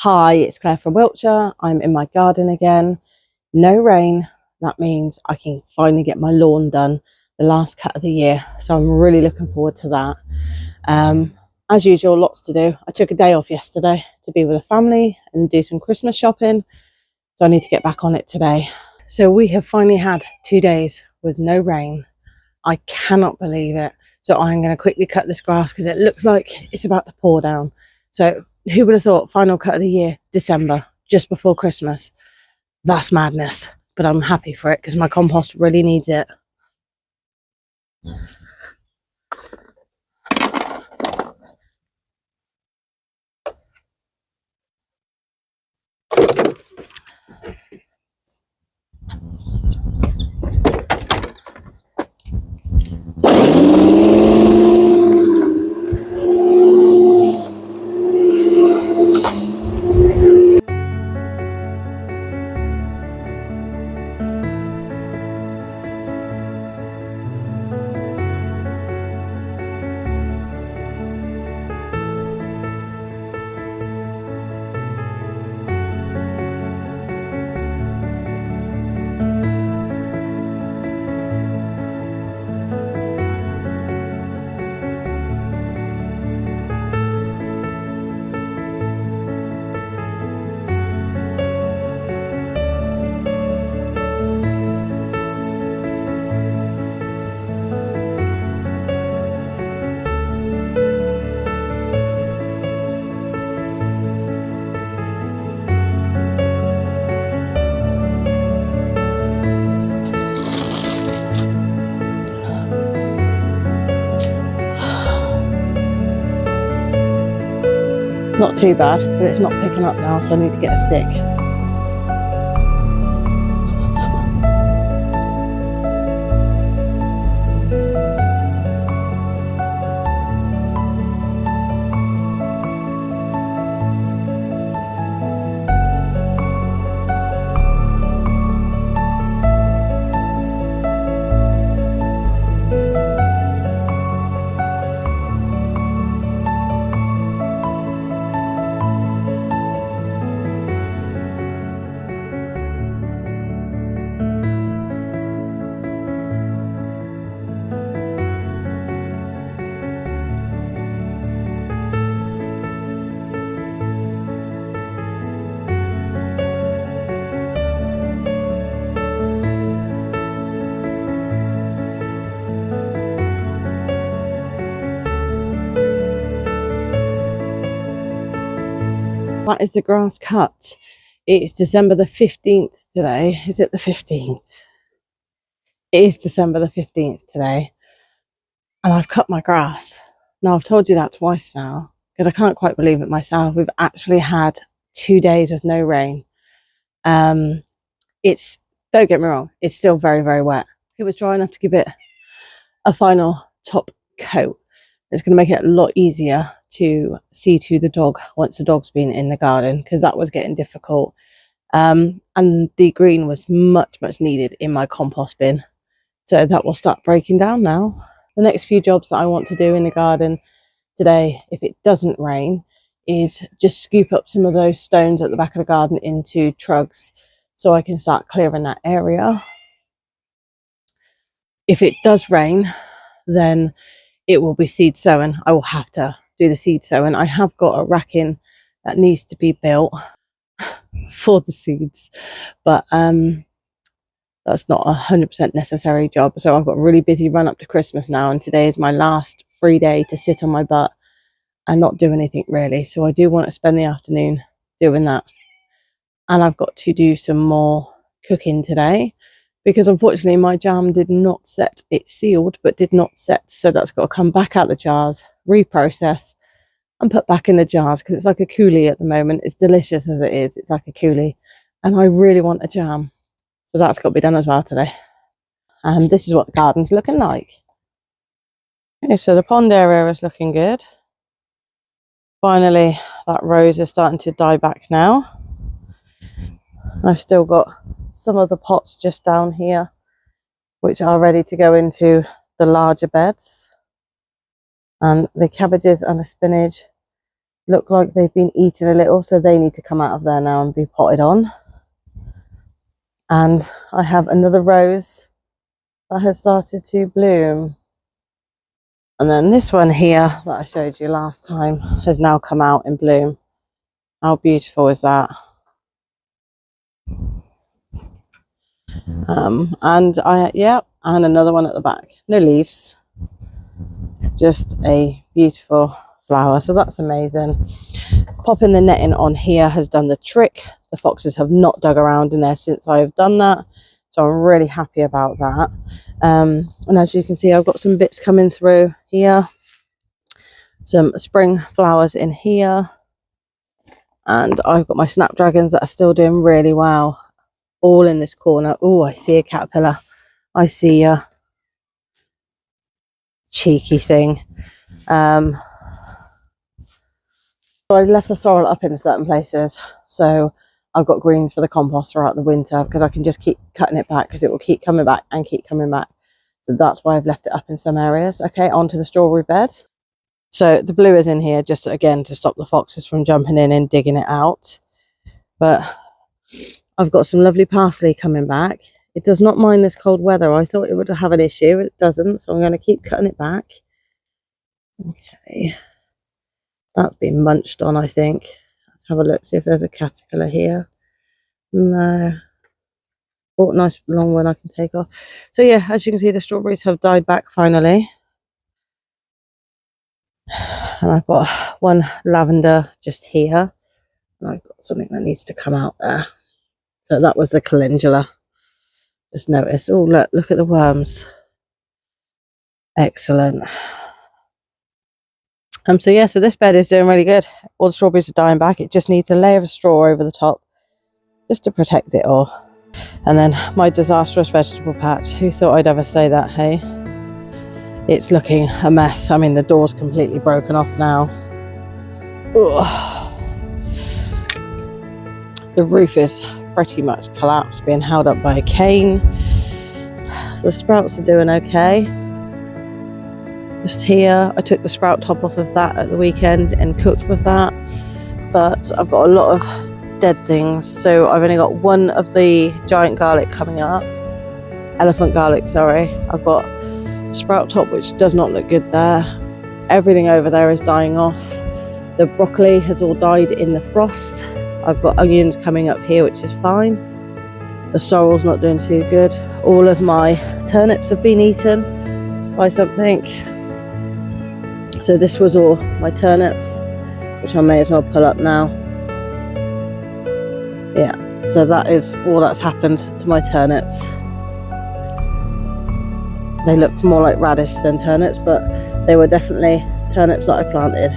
Hi, it's Claire from Wiltshire. I'm in my garden again. No rain. That means I can finally get my lawn done, the last cut of the year. So I'm really looking forward to that. As usual, lots to do. I took a day off yesterday to be with the family and do some Christmas shopping. So I need to get back on it today. So we have finally had 2 days with no rain. I cannot believe it. So I'm going to quickly cut this grass because it looks like it's about to pour down. So who would have thought final cut of the year, December, just before Christmas? That's madness. But I'm happy for it because my compost really needs it. Not too bad, but it's not picking up now, so I need to get a stick. That is the grass cut. It's December the 15th today. Is it the 15th? It is December the 15th today. And I've cut my grass. Now, I've told you that twice now because I can't quite believe it myself. We've actually had 2 days with no rain. It's, don't get me wrong, it's still very, very wet. It was dry enough to give it a final top coat. It's going to make it a lot easier to see to the dog once the dog's been in the garden, because that was getting difficult. And the green was much needed in my compost bin, so that will start breaking down now. The next few jobs that I want to do in the garden today, if it doesn't rain, is just scoop up some of those stones at the back of the garden into trugs so I can start clearing that area. If it does rain, then it will be seed sowing. I will have to do the seed sowing. I have got a racking that needs to be built for the seeds, but that's not 100% necessary job. So I've got a really busy run up to Christmas now, and today is my last free day to sit on my butt and not do anything really. So I do want to spend the afternoon doing that. And I've got to do some more cooking today because unfortunately my jam did not set. It's sealed but did not set, so that's got to come back out the jars, reprocess and put back in the jars because it's like a coulis at the moment. It's delicious as it is. It's like a coulis and I really want a jam, so that's got to be done as well today. And this is what the garden's looking like. Okay, so the pond area is looking good. Finally that rose is starting to die back now. I've still got some of the pots just down here which are ready to go into the larger beds, and the cabbages and the spinach look like they've been eaten a little, so they need to come out of there now and be potted on. And I have another rose that has started to bloom. And then this one here that I showed you last time has now come out in bloom. How beautiful is that? And and another one at the back. No leaves, just a beautiful flower. So that's amazing. Popping the netting on here has done the trick. The foxes have not dug around in there since I've done that, so I'm really happy about that. And as you can see, I've got some bits coming through here, some spring flowers in here, and I've got my snapdragons that are still doing really well, all in this corner. Oh, I see a caterpillar. I see a cheeky thing. So I left the sorrel up in certain places, so I've got greens for the compost throughout the winter, because I can just keep cutting it back, because it will keep coming back and keep coming back. So that's why I've left it up in some areas. Okay, onto the strawberry bed. So the blue is in here just again to stop the foxes from jumping in and digging it out. But I've got some lovely parsley coming back. It does not mind this cold weather. I thought it would have an issue. It doesn't, so I'm going to keep cutting it back. Okay. That's been munched on, I think. Let's have a look, see if there's a caterpillar here. No. Oh, nice long one I can take off. So yeah, as you can see, the strawberries have died back finally. And I've got one lavender just here. And I've got something that needs to come out there. So that was the calendula. Just notice. Oh, look at the worms. Excellent. So yeah, so this bed is doing really good. All the strawberries are dying back. It just needs a layer of straw over the top just to protect it all. And then my disastrous vegetable patch. Who thought I'd ever say that, hey? It's looking a mess. I mean, the door's completely broken off now. Ugh. The roof is pretty much collapsed, being held up by a cane. The sprouts are doing okay. Just here, I took the sprout top off of that at the weekend and cooked with that. But I've got a lot of dead things, so I've only got one of the giant garlic coming up. Elephant garlic, sorry. I've got sprout top, which does not look good there. Everything over there is dying off. The broccoli has all died in the frost. I've got onions coming up here, which is fine. The sorrel's not doing too good. All of my turnips have been eaten by something. So this was all my turnips, which I may as well pull up now. Yeah, so that is all that's happened to my turnips. They looked more like radish than turnips, but they were definitely turnips that I planted.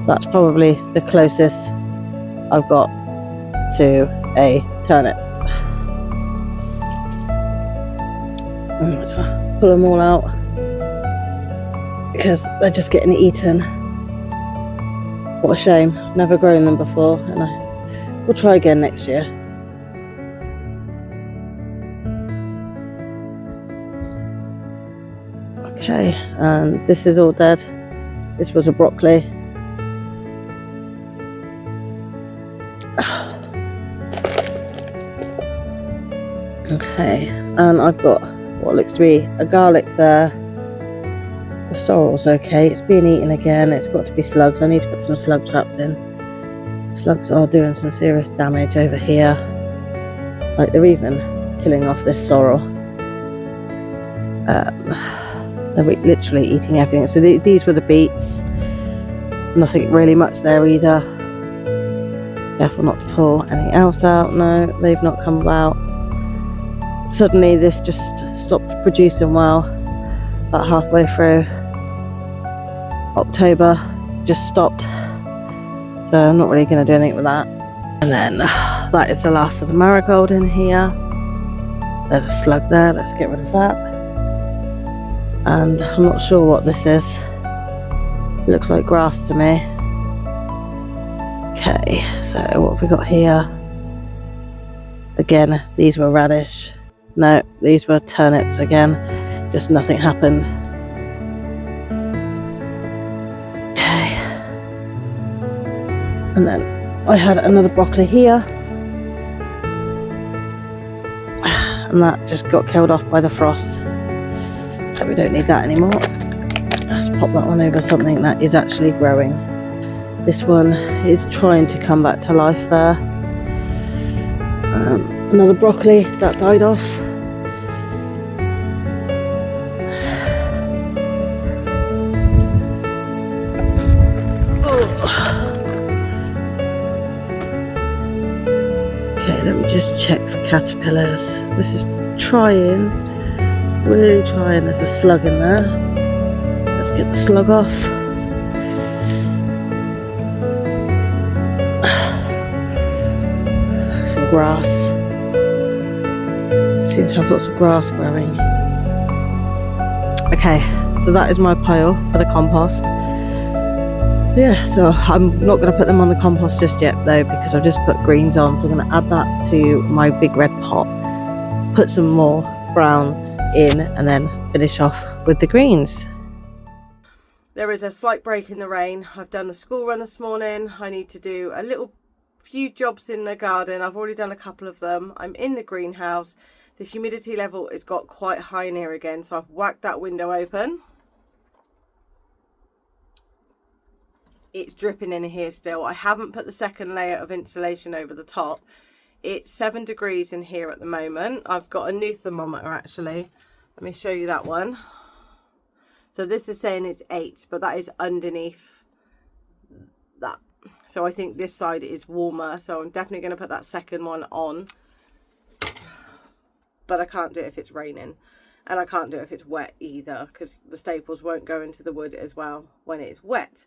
That's probably the closest I've got to a turnip. So pull them all out because they're just getting eaten. What a shame. Never grown them before, and we'll try again next year. Okay, and this is all dead. This was a broccoli. Okay, and I've got what looks to be a garlic there. The sorrel's okay, it's being eaten again. It's got to be slugs. I need to put some slug traps in. Slugs are doing some serious damage over here. Like, they're even killing off this sorrel. They're literally eating everything. So these were the beets. Nothing really much there either. Careful not to pull anything else out. No, they've not come about. Suddenly this just stopped producing well. About halfway through October, just stopped. So I'm not really going to do anything with that. And then that is the last of the marigold in here. There's a slug there. Let's get rid of that. And I'm not sure what this is. It looks like grass to me. Okay, so what have we got here? Again, these were radish. No, these were turnips again. Just nothing happened. And then I had another broccoli here, and that just got killed off by the frost, so we don't need that anymore. Let's pop that one over something that is actually growing. This one is trying to come back to life there. Another broccoli that died off. Okay, let me just check for caterpillars. This is trying, really trying. There's a slug in there. Let's get the slug off. Some grass. Seem to have lots of grass growing. Okay, so that is my pile for the compost. Yeah, so I'm not going to put them on the compost just yet though, because I've just put greens on, so I'm going to add that to my big red pot, put some more browns in, and then finish off with the greens. There is a slight break in the rain. I've done the school run this morning. I need to do a few jobs in the garden. I've already done a couple of them. I'm in the greenhouse. The humidity level has got quite high in here again, so I've whacked that window open. It's dripping in here still. I haven't put the second layer of insulation over the top. It's 7 degrees in here at the moment. I've got a new thermometer actually. Let me show you that one. So this is saying it's 8, but that is underneath that. So I think this side is warmer. So I'm definitely going to put that second one on. But I can't do it if it's raining. And I can't do it if it's wet either, because the staples won't go into the wood as well when it's wet.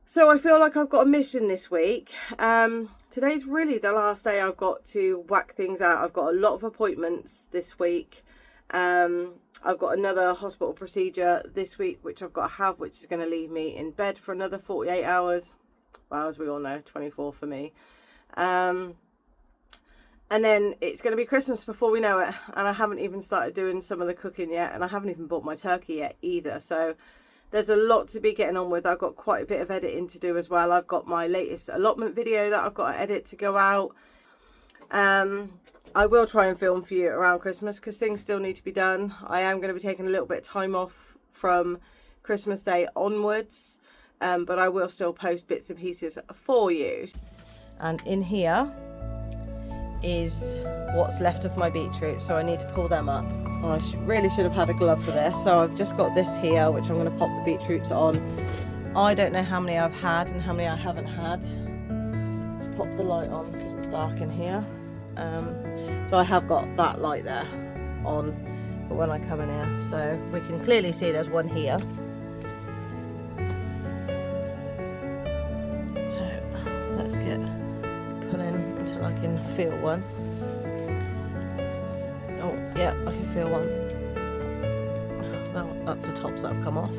So I feel like I've got a mission this week. Today's really the last day I've got to whack things out. I've got a lot of appointments this week. I've got another hospital procedure this week, which I've got to have, which is going to leave me in bed for another 48 hours. Well, as we all know, 24 for me. And then it's going to be Christmas before we know it. And I haven't even started doing some of the cooking yet. And I haven't even bought my turkey yet either. So there's a lot to be getting on with. I've got quite a bit of editing to do as well. I've got my latest allotment video that I've got to edit to go out. I will try and film for you around Christmas because things still need to be done. I am going to be taking a little bit of time off from Christmas Day onwards. But I will still post bits and pieces for you. And in here is what's left of my beetroot, so I need to pull them up. I really should have had a glove for this, so I've just got this here which I'm going to pop the beetroots on. I don't know how many I've had and how many I haven't had. Let's pop the light on because it's dark in here. So I have got that light there on for when I come in here, so we can clearly see there's one here. So let's get pulling until I can feel one. Oh yeah, I can feel one. Well, that's the tops that have come off.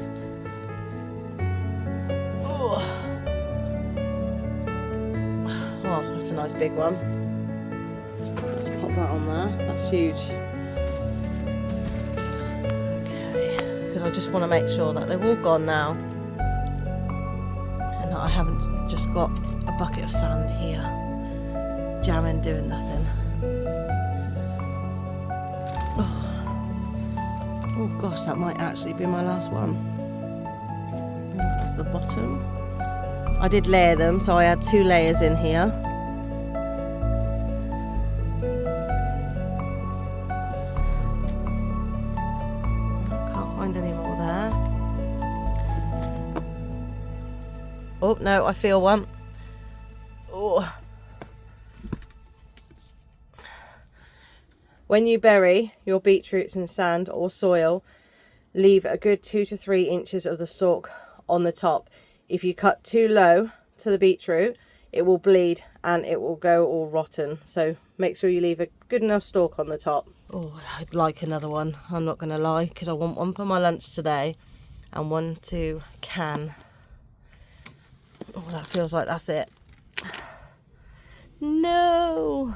Oh, that's a nice big one. Let's pop that on there. That's huge. Okay, because I just want to make sure that they're all gone now, and that I haven't just got a bucket of sand here jamming, doing nothing. Oh gosh, that might actually be my last one. That's the bottom. I did layer them, so I had 2 layers in here. I can't find any more there. Oh no, I feel one. Oh. When you bury your beetroots in sand or soil, leave a good 2 to 3 inches of the stalk on the top. If you cut too low to the beetroot, it will bleed and it will go all rotten. So make sure you leave a good enough stalk on the top. Oh, I'd like another one, I'm not going to lie, because I want one for my lunch today and one to can. Oh, that feels like that's it. No.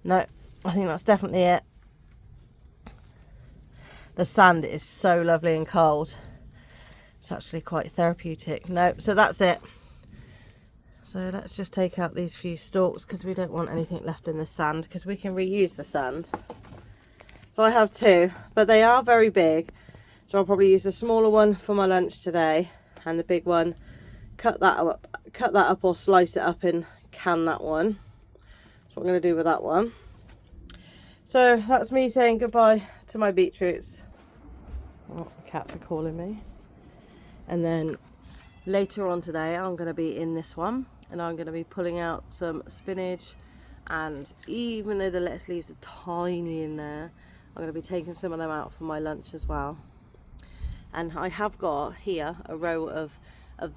No. I think that's definitely it. The sand is so lovely and cold. It's actually quite therapeutic. No, so that's it. So let's just take out these few stalks because we don't want anything left in the sand, because we can reuse the sand. So I have two, but they are very big. So I'll probably use the smaller one for my lunch today, and the big one, cut that up or slice it up and can that one. That's what I'm going to do with that one. So that's me saying goodbye to my beetroots. Oh, the cats are calling me. And then later on today I'm going to be in this one, and I'm going to be pulling out some spinach, and even though the lettuce leaves are tiny in there, I'm going to be taking some of them out for my lunch as well. And I have got here a row of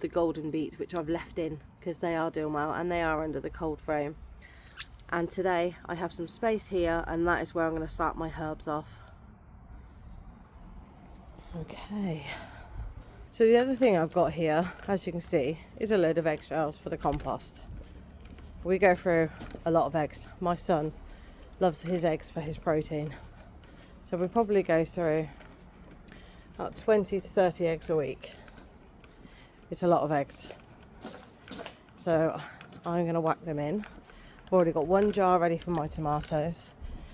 the golden beets, which I've left in because they are doing well and they are under the cold frame. And today I have some space here, and that is where I'm going to start my herbs off. Okay. So the other thing I've got here, as you can see, is a load of eggshells for the compost. We go through a lot of eggs. My son loves his eggs for his protein. So we probably go through about 20 to 30 eggs a week. It's a lot of eggs. So I'm going to whack them in. I've already got one jar ready for my tomatoes.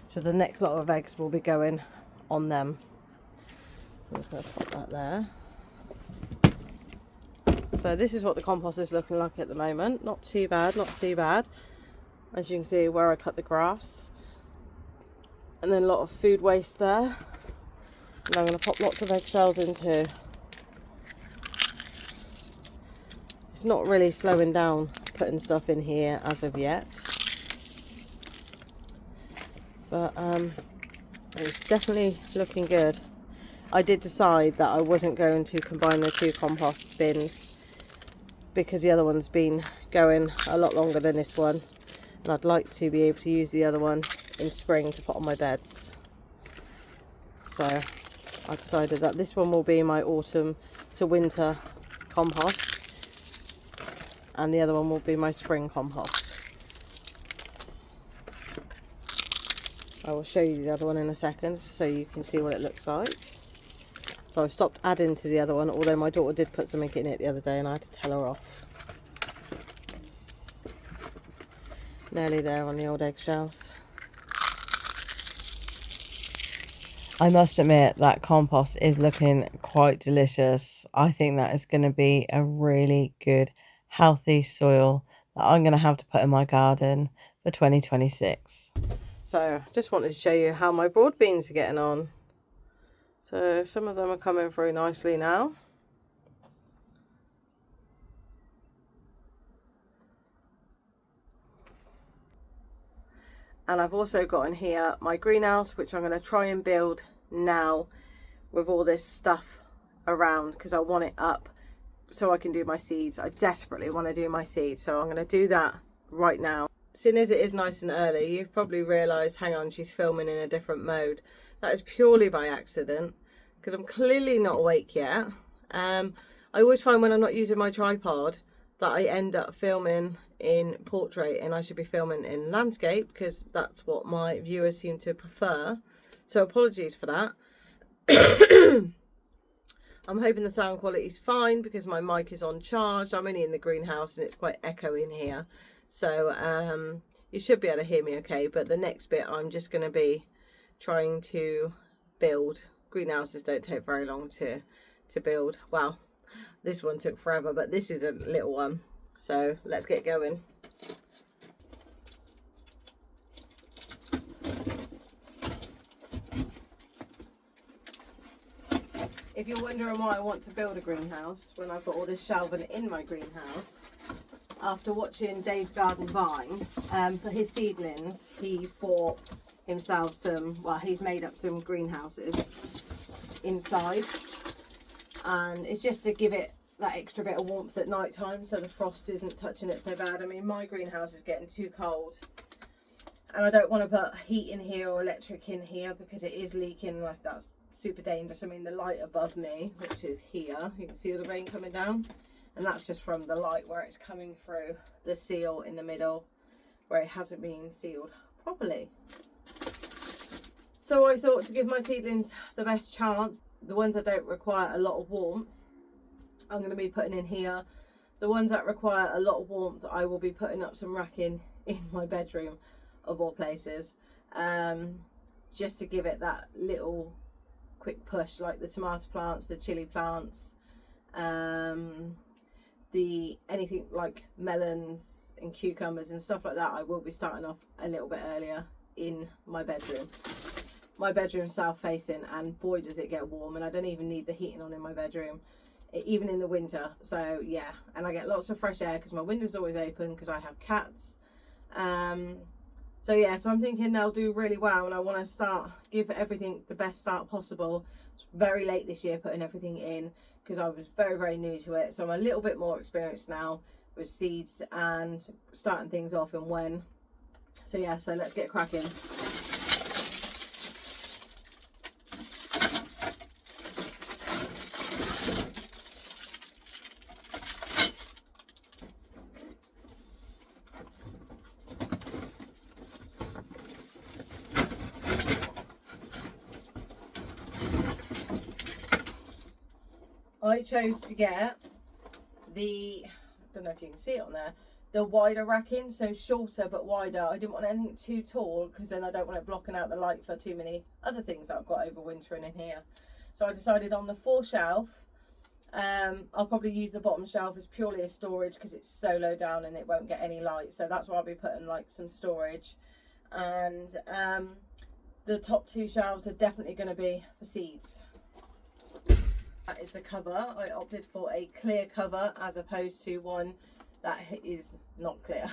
So the next lot of eggs will be going on them. I'm just going to put that there. So this is what the compost is looking like at the moment. Not too bad, not too bad. As you can see where I cut the grass. And then a lot of food waste there. And I'm going to pop lots of eggshells in too. It's not really slowing down putting stuff in here as of yet. But it's definitely looking good. I did decide that I wasn't going to combine the two compost bins because the other one's been going a lot longer than this one. And I'd like to be able to use the other one in spring to put on my beds. So I decided that this one will be my autumn to winter compost, and the other one will be my spring compost. I will show you the other one in a second so you can see what it looks like. So I stopped adding to the other one, although my daughter did put something in it the other day and I had to tell her off. Nearly there on the old eggshells. I must admit that compost is looking quite delicious. I think that is going to be a really good, healthy soil that I'm going to have to put in my garden for 2026. So just wanted to show you how my broad beans are getting on. So some of them are coming through nicely now. And I've also got in here my greenhouse, which I'm going to try and build now with all this stuff around, because I want it up so I can do my seeds. I desperately want to do my seeds, so I'm going to do that right now. Seeing as it is nice and early, you've probably realised, hang on, she's filming in a different mode. That is purely by accident, because I'm clearly not awake yet. I always find when I'm not using my tripod that I end up filming in portrait, and I should be filming in landscape because that's what my viewers seem to prefer. So apologies for that. I'm hoping the sound quality is fine because my mic is on charge. I'm only in the greenhouse and it's quite echoey in here. So you should be able to hear me okay. But the next bit I'm just going to be trying to build. Greenhouses don't take very long to build. Well, this one took forever, but this is a little one. So let's get going. If you're wondering why I want to build a greenhouse when I've got all this shelving in my greenhouse, after watching Dave's Garden Vine, for his seedlings, he's bought himself some, well, he's made up some greenhouses inside, and it's just to give it that extra bit of warmth at night time so the frost isn't touching it so bad. I mean, my greenhouse is getting too cold and I don't want to put heat in here or electric in here because it is leaking. Like, that's super dangerous. I mean, the light above me, which is here, you can see the rain coming down, and that's just from the light where it's coming through the seal in the middle where it hasn't been sealed properly. So I thought to give my seedlings the best chance, the ones that don't require a lot of warmth, I'm going to be putting in here The ones that require a lot of warmth, I will be putting up some racking in my bedroom, of all places, just to give it that little quick push, like the tomato plants, the chili plants, the anything like melons and cucumbers and stuff like that. I will be starting off a little bit earlier in my bedroom. My bedroom's south facing, and boy does it get warm, and I don't even need the heating on in my bedroom, even in the winter. So yeah, and I get lots of fresh air because my window's always open because I have cats. So yeah, so I'm thinking they'll do really well, and I want to give everything the best start possible. It's very late this year putting everything in because I was very new to it, so I'm a little bit more experienced now with seeds and starting things off and when. So yeah, so let's get cracking. I chose to get the, I don't know if you can see it on there, the wider racking, so shorter but wider. I didn't want anything too tall because then I don't want it blocking out the light for too many other things that I've got overwintering in here. So I decided on the 4 shelf. I'll probably use the bottom shelf as purely as storage because it's so low down and it won't get any light. So that's why I'll be putting like some storage. And the top 2 shelves are definitely going to be for seeds. That is the cover. I opted for a clear cover as opposed to one that is not clear.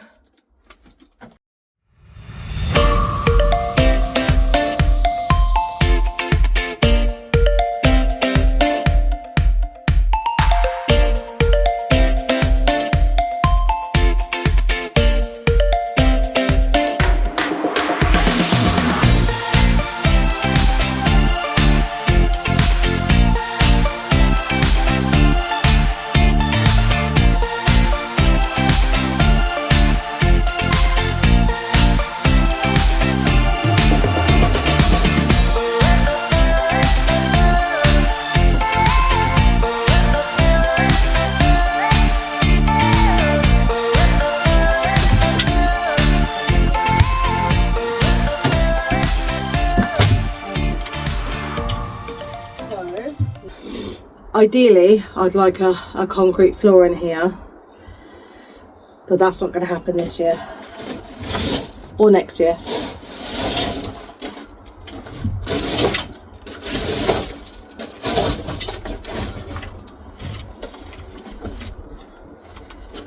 Ideally, I'd like a concrete floor in here, but that's not going to happen this year or next year.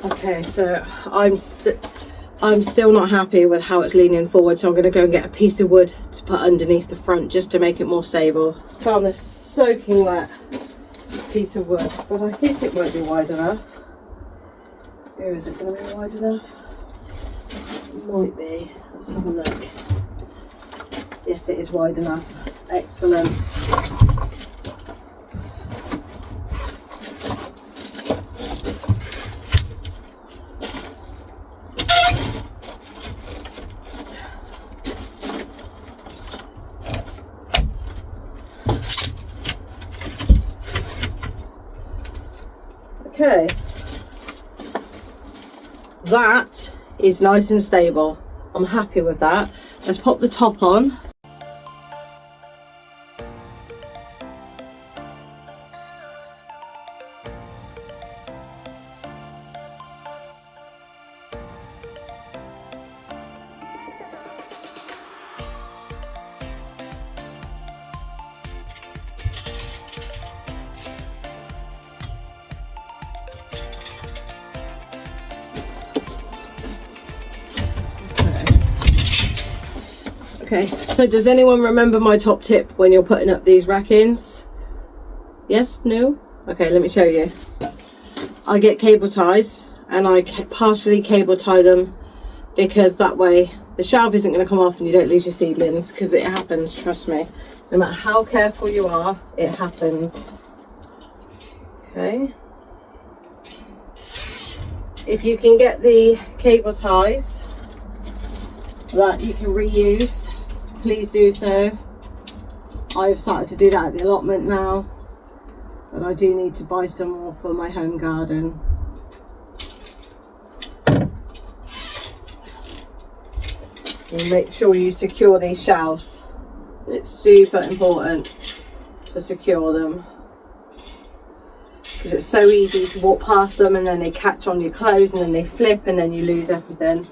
Okay, so I'm still not happy with how it's leaning forward, so I'm going to go and get a piece of wood to put underneath the front just to make it more stable. Found this soaking wet piece of wood, but I think it won't be wide enough. Or is it going to be wide enough? It might be. Let's have a look. Yes, it is wide enough. Excellent. Okay, that is nice and stable. I'm happy with that. Let's pop the top on. Okay, so does anyone remember my top tip when you're putting up these rackings? Yes? No? Okay, let me show you. I get cable ties and I partially cable tie them because that way the shelf isn't going to come off and you don't lose your seedlings, because it happens, trust me. No matter how careful you are, it happens. Okay. If you can get the cable ties that you can reuse, please do so. I've started to do that at the allotment now, but I do need to buy some more for my home garden. And make sure you secure these shelves. It's super important to secure them, because it's so easy to walk past them and then they catch on your clothes and then they flip and then you lose everything.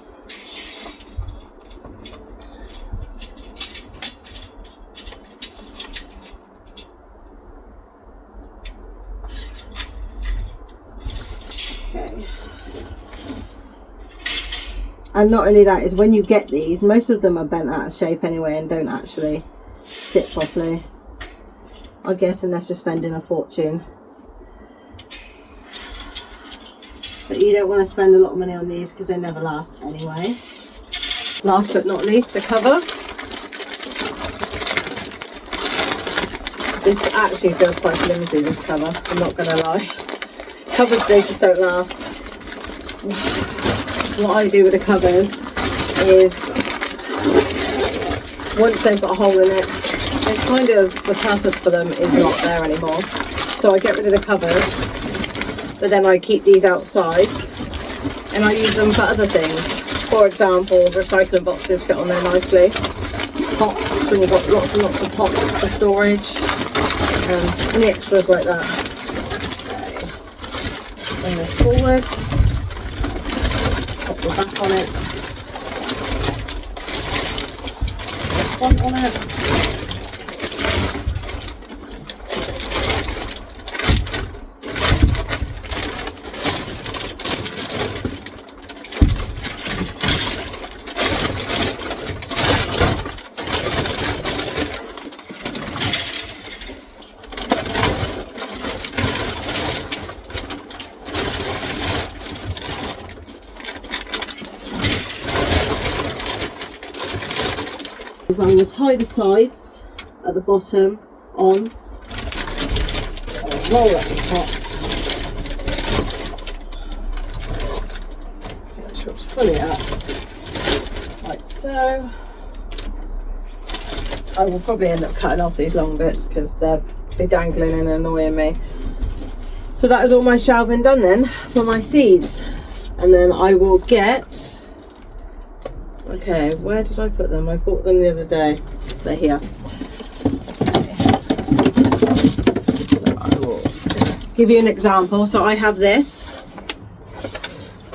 Okay. And not only that, is when you get these, most of them are bent out of shape anyway and don't actually sit properly, I guess, unless you're spending a fortune. But you don't want to spend a lot of money on these because they never last anyway. Last but not least, the cover. This actually feels quite flimsy, this cover, I'm not going to lie. Covers, they just don't last. What I do with the covers is, once they've got a hole in it, they kind of, the purpose for them is not there anymore. So I get rid of the covers, but then I keep these outside and I use them for other things. For example, recycling boxes fit on there nicely. Pots, when you've got lots and lots of pots for storage. Any extras like that. Okay. Bring this forward. Pop the back on it. Front on it. I'm going to tie the sides at the bottom on, roll at the top, make sure it's fully up, like so. I will probably end up cutting off these long bits because they'll be dangling and annoying me. So that is all my shelving done then for my seeds, and then I will get, okay, where did I put them? I bought them the other day. They're here. Okay. So I will give you an example. So I have this,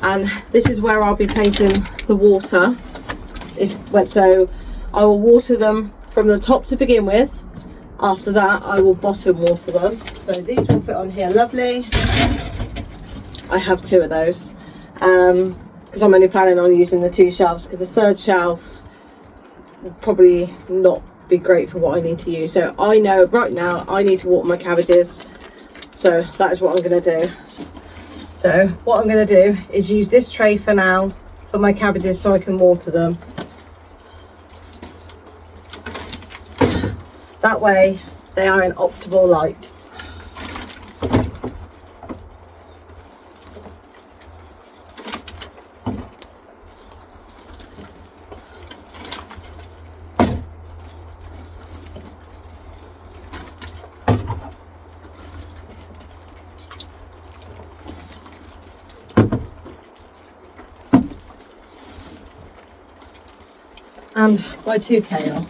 and this is where I'll be placing the water. So I will water them from the top to begin with. After that, I will bottom water them. So these will fit on here lovely. I have 2 of those. Because I'm only planning on using the 2 shelves, because the 3rd shelf will probably not be great for what I need to use. So I know right now I need to water my cabbages, so that is what I'm going to do. So what I'm going to do is use this tray for now for my cabbages so I can water them. That way they are in optimal light. And my 2 kale.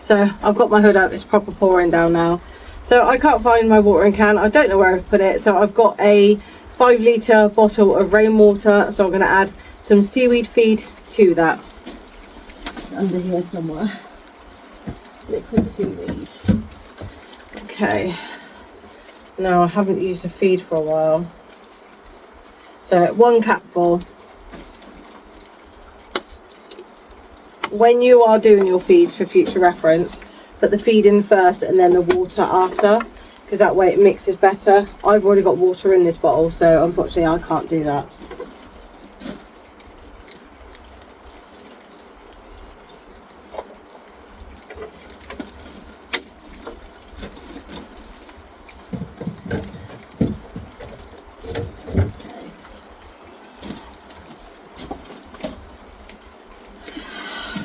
So I've got my hood up, it's proper pouring down now. So I can't find my watering can, I don't know where I've put it. So I've got a 5 litre bottle of rainwater, so I'm going to add some seaweed feed to that. It's under here somewhere. Liquid seaweed. Okay. No, I haven't used a feed for a while. So 1 capful. When you are doing your feeds, for future reference, put the feed in first and then the water after, because that way it mixes better. I've already got water in this bottle, so unfortunately I can't do that.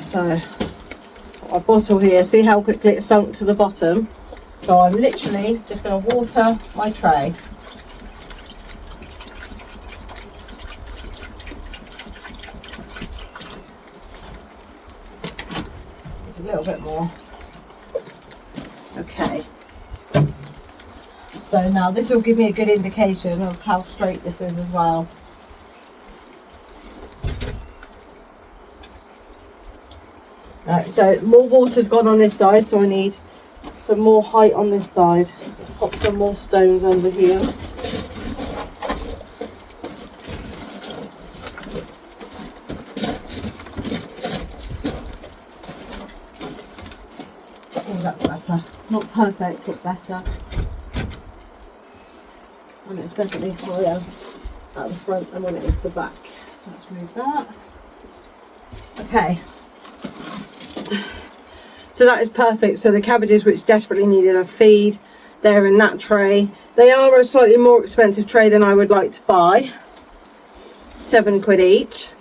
So my bottle here, see how quickly it sunk to the bottom? So I'm literally just going to water my tray. little bit more. Okay. So now this will give me a good indication of how straight this is as well. So more water's gone on this side, so I need some more height on this side. So pop some more stones under here. Oh, that's better. Not perfect, but better. And it's definitely higher at the front than when it is the back. So let's move that. Okay. So that is perfect. So the cabbages, which desperately needed a feed, they're in that tray. They are a slightly more expensive tray than I would like to buy. £7 each.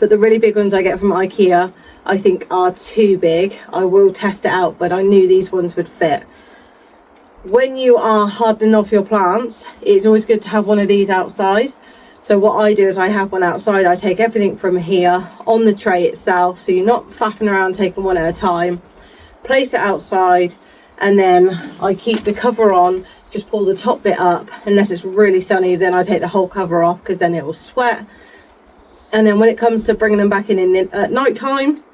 But the really big ones I get from IKEA, I think are too big. I will test it out, but I knew these ones would fit. When you are hardening off your plants, it's always good to have one of these outside. So what I do is I have one outside. I take everything from here on the tray itself, so you're not faffing around taking one at a time. Place it outside, and then I keep the cover on, just pull the top bit up. Unless it's really sunny, then I take the whole cover off, because then it will sweat. And then when it comes to bringing them back in at night time,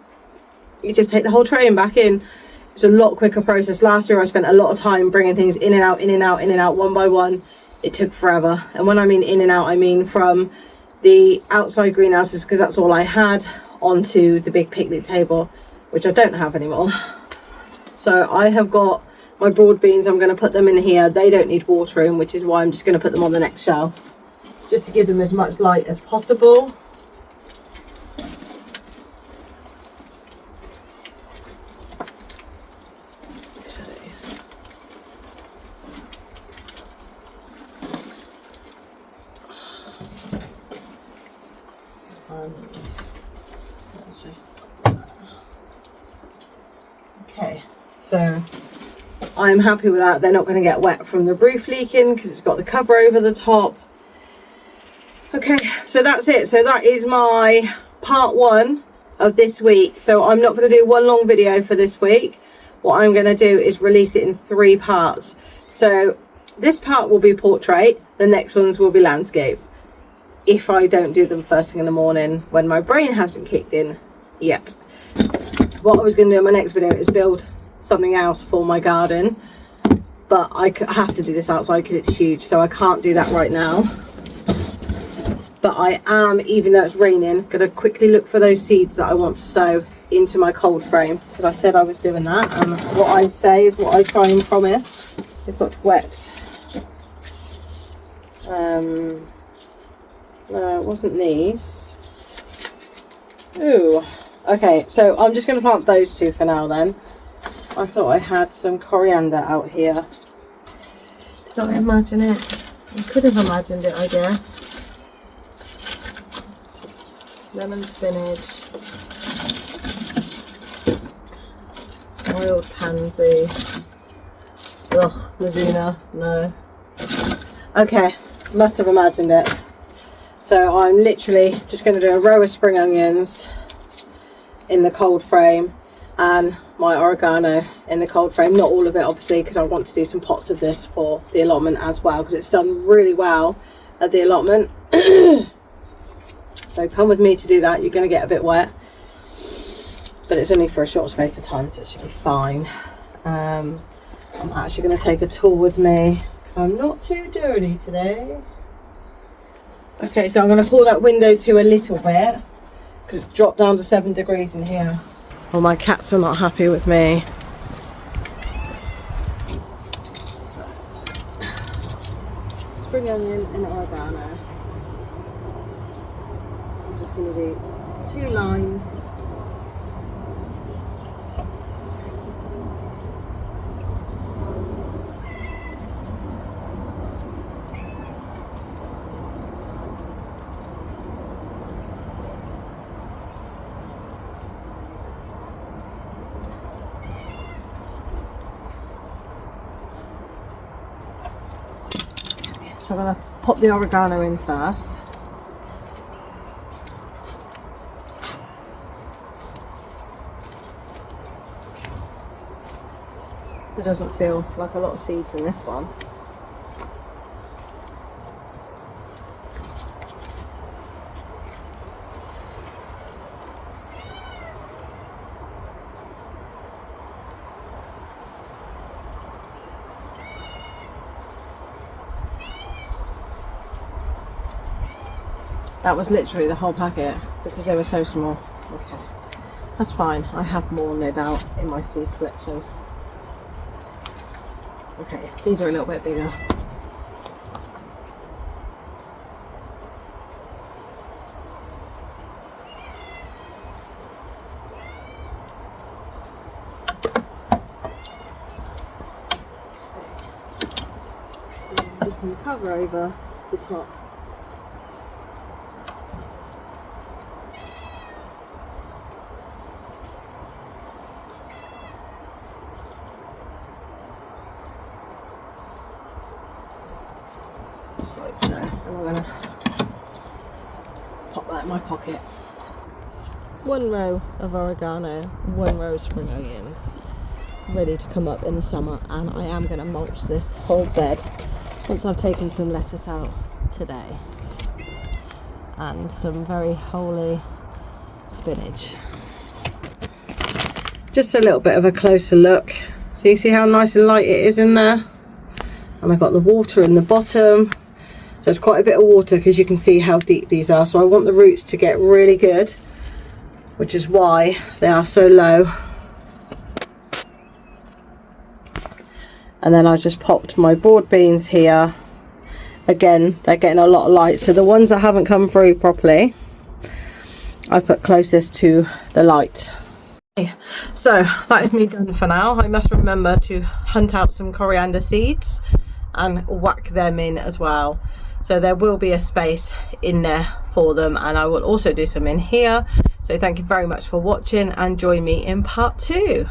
you just take the whole tray and back in. It's a lot quicker process. Last year I spent a lot of time bringing things in and out, in and out, in and out, one by one. It took forever. And when I mean in and out, I mean from the outside greenhouses, because that's all I had, onto the big picnic table, which I don't have anymore. So I have got my broad beans. I'm going to put them in here. They don't need watering, which is why I'm just going to put them on the next shelf, just to give them as much light as possible. Okay, so I'm happy with that. They're not going to get wet from the roof leaking because it's got the cover over the top. Okay, so that's it. So that is my part 1 of this week. So I'm not going to do one long video for this week. What I'm going to do is release it in 3 parts. So this part will be portrait, the next ones will be landscape, if I don't do them first thing in the morning when my brain hasn't kicked in yet. What I was going to do in my next video is build something else for my garden, but I have to do this outside because it's huge, so I can't do that right now. But I am, even though it's raining, going to quickly look for those seeds that I want to sow into my cold frame, because I said I was doing that, and what I say is what I try and promise. They've got wet. No, it wasn't these. Ooh. Okay, so I'm just going to plant those 2 for now then. I thought I had some coriander out here. Did I imagine it? I could have imagined it, I guess. Lemon spinach. Wild pansy. Ugh, Mizuna. No. Okay, must have imagined it. So I'm literally just going to do a row of spring onions in the cold frame and my oregano in the cold frame. Not all of it, obviously, because I want to do some pots of this for the allotment as well, because it's done really well at the allotment. So come with me to do that. You're going to get a bit wet, but it's only for a short space of time, so it should be fine. I'm actually going to take a tool with me because I'm not too dirty today. Okay, so I'm going to pull that window to a little bit because it's dropped down to 7 degrees in here. Well, my cats are not happy with me. So, spring onion and oregano. So I'm just going to do 2 lines. So I'm going to pop the oregano in first. It doesn't feel like a lot of seeds in this one. That was literally the whole packet because they were so small. Okay, that's fine. I have more, no doubt, in my seed collection. Okay, these are a little bit bigger. I'm just going to cover over the top. Just like so, and I'm going to pop that in my pocket. 1 row of oregano, 1 row of spring onions, ready to come up in the summer, and I am going to mulch this whole bed once I've taken some lettuce out today and some very holy spinach. Just a little bit of a closer look. So you see how nice and light it is in there, and I've got the water in the bottom. There's quite a bit of water because you can see how deep these are, so I want the roots to get really good, which is why they are so low. And then I just popped my broad beans here. Again, they're getting a lot of light, so the ones that haven't come through properly I put closest to the light. So that is me done for now. I must remember to hunt out some coriander seeds and whack them in as well, so there will be a space in there for them, and I will also do some in here. So thank you very much for watching, and join me in part 2.